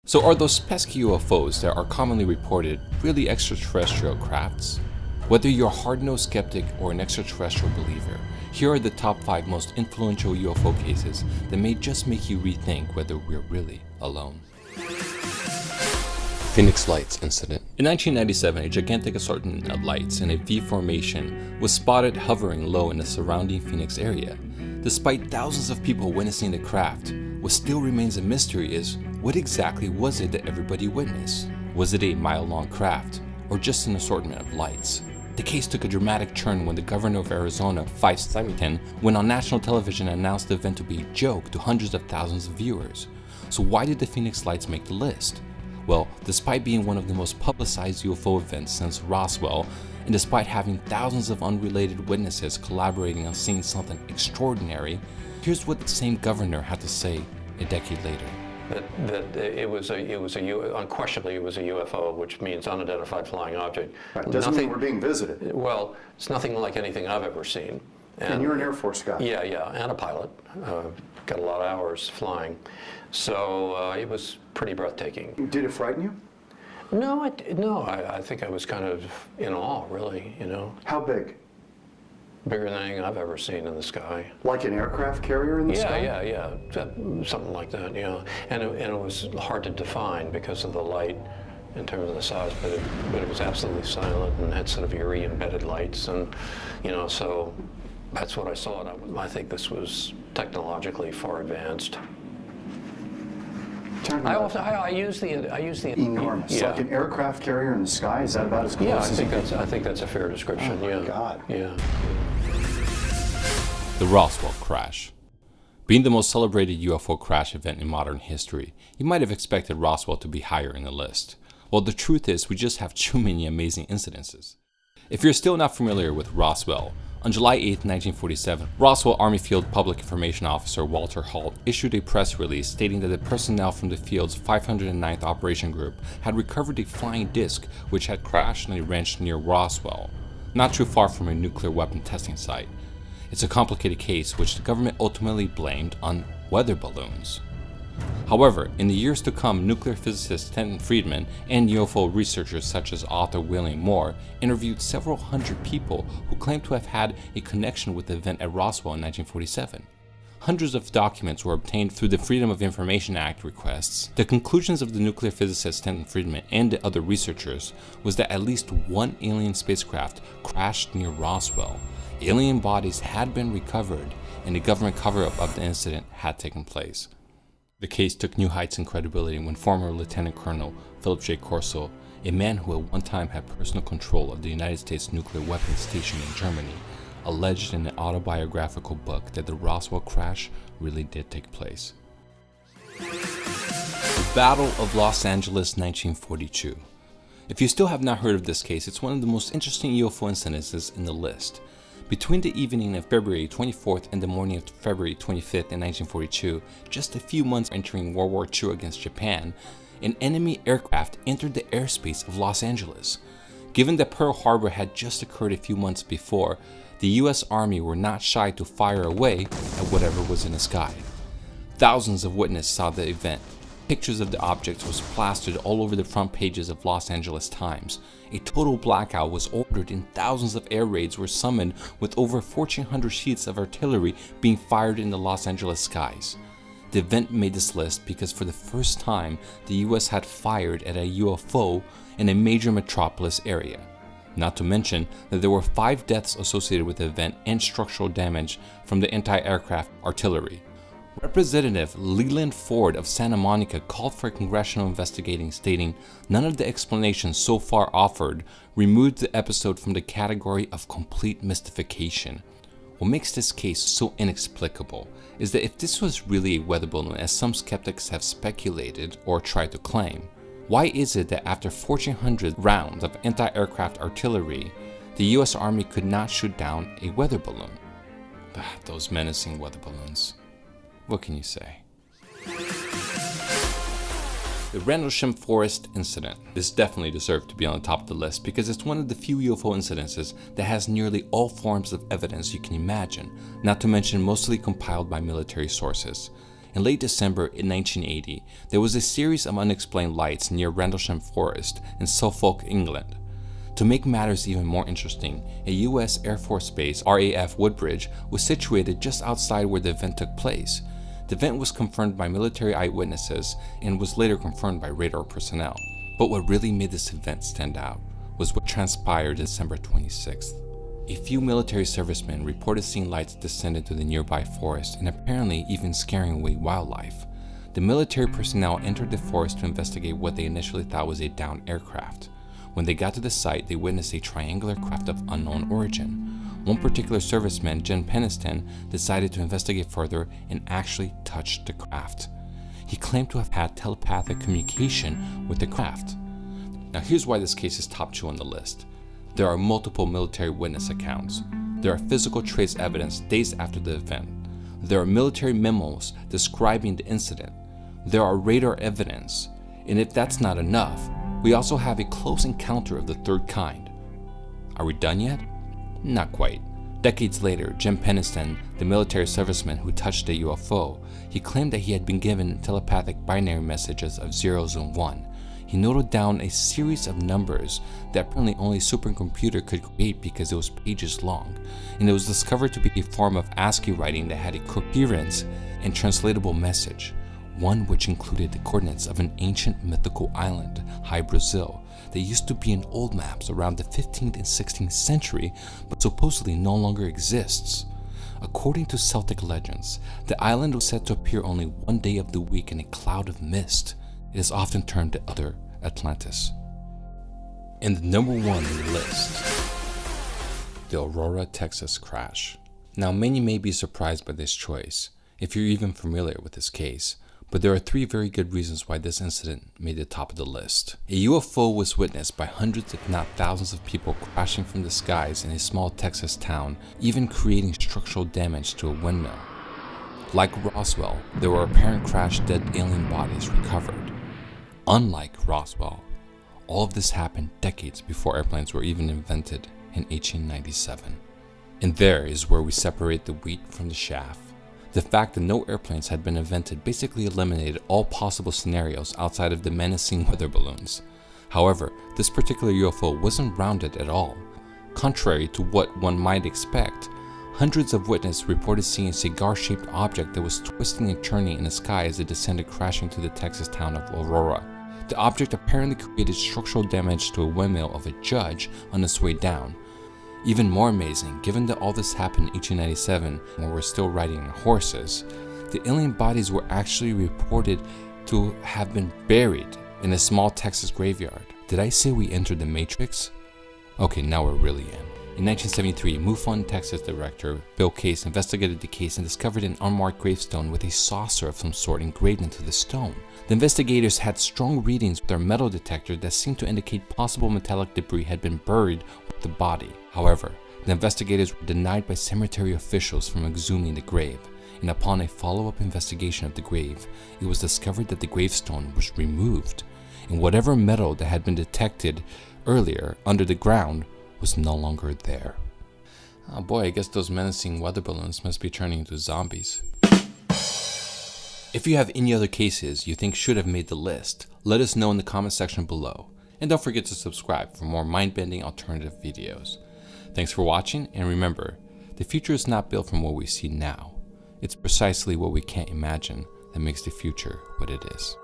So are those pesky UFOs that are commonly reported really extraterrestrial crafts? Whether you're a hard-nosed skeptic or an extraterrestrial believer, here are the top 5 most influential UFO cases that may just make you rethink whether we're really alone. Phoenix Lights Incident. In 1997, a gigantic assortment of lights in a V formation was spotted hovering low in the surrounding Phoenix area. Despite thousands of people witnessing the craft, what still remains a mystery is, what exactly was it that everybody witnessed? Was it a mile-long craft, or just an assortment of lights? The case took a dramatic turn when the governor of Arizona, Fife Symington, went on national television and announced the event to be a joke to hundreds of thousands of viewers. So why did the Phoenix Lights make the list? Well, despite being one of the most publicized UFO events since Roswell, and despite having thousands of unrelated witnesses collaborating on seeing something extraordinary, here's what the same governor had to say a decade later. Unquestionably it was a UFO, which means unidentified flying object. Right. Doesn't mean we're being visited. Well, it's nothing like anything I've ever seen. And you're an Air Force guy. Yeah, and a pilot. Got a lot of hours flying. So it was pretty breathtaking. Did it frighten you? No, I think I was kind of in awe, really, you know. How big? Bigger than anything I've ever seen in the sky. Like an aircraft carrier in the sky? Yeah. Something like that, yeah. And it was hard to define because of the light in terms of the size, but it was absolutely silent and had sort of eerie embedded lights, and, you know, so that's what I saw. And I think this was technologically far advanced. I use the enormous. Yeah. Like an aircraft carrier in the sky. Is that about as close? Yeah, I think that's a fair description. Oh my God. Yeah. The Roswell Crash. Being the most celebrated UFO crash event in modern history, you might have expected Roswell to be higher in the list. Well, the truth is we just have too many amazing incidences. If you're still not familiar with Roswell, on July 8, 1947, Roswell Army Field Public Information Officer Walter Halt issued a press release stating that the personnel from the field's 509th Operation Group had recovered a flying disc which had crashed on a ranch near Roswell, not too far from a nuclear weapon testing site. It's a complicated case which the government ultimately blamed on weather balloons. However, in the years to come, nuclear physicist Stanton Friedman and UFO researchers such as author William Moore interviewed several hundred people who claimed to have had a connection with the event at Roswell in 1947. Hundreds of documents were obtained through the Freedom of Information Act requests. The conclusions of the nuclear physicist Stanton Friedman and the other researchers was that at least one alien spacecraft crashed near Roswell. Alien bodies had been recovered, and a government cover-up of the incident had taken place. The case took new heights in credibility when former Lieutenant Colonel Philip J. Corso, a man who at one time had personal control of the United States nuclear weapons station in Germany, alleged in an autobiographical book that the Roswell crash really did take place. The Battle of Los Angeles, 1942. If you still have not heard of this case, it's one of the most interesting UFO incidences in the list. Between the evening of February 24th and the morning of February 25th in 1942, just a few months entering World War II against Japan, an enemy aircraft entered the airspace of Los Angeles. Given that Pearl Harbor had just occurred a few months before, the US Army were not shy to fire away at whatever was in the sky. Thousands of witnesses saw the event. Pictures of the objects was plastered all over the front pages of Los Angeles Times. A total blackout was ordered and thousands of air raids were summoned with over 1,400 sheets of artillery being fired in the Los Angeles skies. The event made this list because for the first time, the US had fired at a UFO in a major metropolis area. Not to mention that there were 5 deaths associated with the event and structural damage from the anti-aircraft artillery. Representative Leland Ford of Santa Monica called for a congressional investigation, stating, "None of the explanations so far offered removed the episode from the category of complete mystification." What makes this case so inexplicable is that if this was really a weather balloon, as some skeptics have speculated or tried to claim, why is it that after 1,400 rounds of anti-aircraft artillery, the US Army could not shoot down a weather balloon? Those menacing weather balloons. What can you say? The Rendlesham Forest incident. This definitely deserved to be on the top of the list because it's one of the few UFO incidences that has nearly all forms of evidence you can imagine, not to mention mostly compiled by military sources. in late December in 1980, there was a series of unexplained lights near Rendlesham Forest in Suffolk, England. To make matters even more interesting, a US Air Force Base RAF Woodbridge was situated just outside where the event took place. The event was confirmed by military eyewitnesses and was later confirmed by radar personnel. But what really made this event stand out was what transpired December 26th. A few military servicemen reported seeing lights descend into the nearby forest and apparently even scaring away wildlife. The military personnel entered the forest to investigate what they initially thought was a downed aircraft. When they got to the site, they witnessed a triangular craft of unknown origin. One particular serviceman, Jen Peniston, decided to investigate further and actually touched the craft. He claimed to have had telepathic communication with the craft. Now here's why this case is top 2 on the list. There are multiple military witness accounts. There are physical trace evidence days after the event. There are military memos describing the incident. There are radar evidence. And if that's not enough, we also have a close encounter of the third kind. Are we done yet? Not quite. Decades later, Jim Peniston, the military serviceman who touched the UFO, he claimed that he had been given telepathic binary messages of zeros and one. He noted down a series of numbers that apparently only a supercomputer could create because it was pages long, and it was discovered to be a form of ASCII writing that had a coherent and translatable message, one which included the coordinates of an ancient mythical island, High Brazil, that used to be in old maps around the 15th and 16th century, but supposedly no longer exists. According to Celtic legends, the island was said to appear only one day of the week in a cloud of mist. It is often termed the Other Atlantis. And the number 1 on the list, the Aurora Texas crash. Now many may be surprised by this choice, if you're even familiar with this case, but there are 3 very good reasons why this incident made the top of the list. A UFO was witnessed by hundreds if not thousands of people crashing from the skies in a small Texas town, even creating structural damage to a windmill. Like Roswell, there were apparent crash dead alien bodies recovered. Unlike Roswell, all of this happened decades before airplanes were even invented in 1897. And there is where we separate the wheat from the chaff. The fact that no airplanes had been invented basically eliminated all possible scenarios outside of the menacing weather balloons. However, this particular UFO wasn't rounded at all. Contrary to what one might expect, hundreds of witnesses reported seeing a cigar-shaped object that was twisting and turning in the sky as it descended crashing to the Texas town of Aurora. The object apparently created structural damage to a windmill of a judge on its way down. Even more amazing, given that all this happened in 1897 when we're still riding on horses, the alien bodies were actually reported to have been buried in a small Texas graveyard. Did I say we entered the Matrix? Okay, now we're really in. In 1973, MUFON Texas director Bill Case investigated the case and discovered an unmarked gravestone with a saucer of some sort engraved into the stone. The investigators had strong readings with their metal detector that seemed to indicate possible metallic debris had been buried with the body. However, the investigators were denied by cemetery officials from exhuming the grave, and upon a follow-up investigation of the grave, it was discovered that the gravestone was removed, and whatever metal that had been detected earlier under the ground was no longer there. Oh boy, I guess those menacing weather balloons must be turning into zombies. If you have any other cases you think should have made the list, let us know in the comment section below. And don't forget to subscribe for more mind-bending alternative videos. Thanks for watching, and remember, the future is not built from what we see now. It's precisely what we can't imagine that makes the future what it is.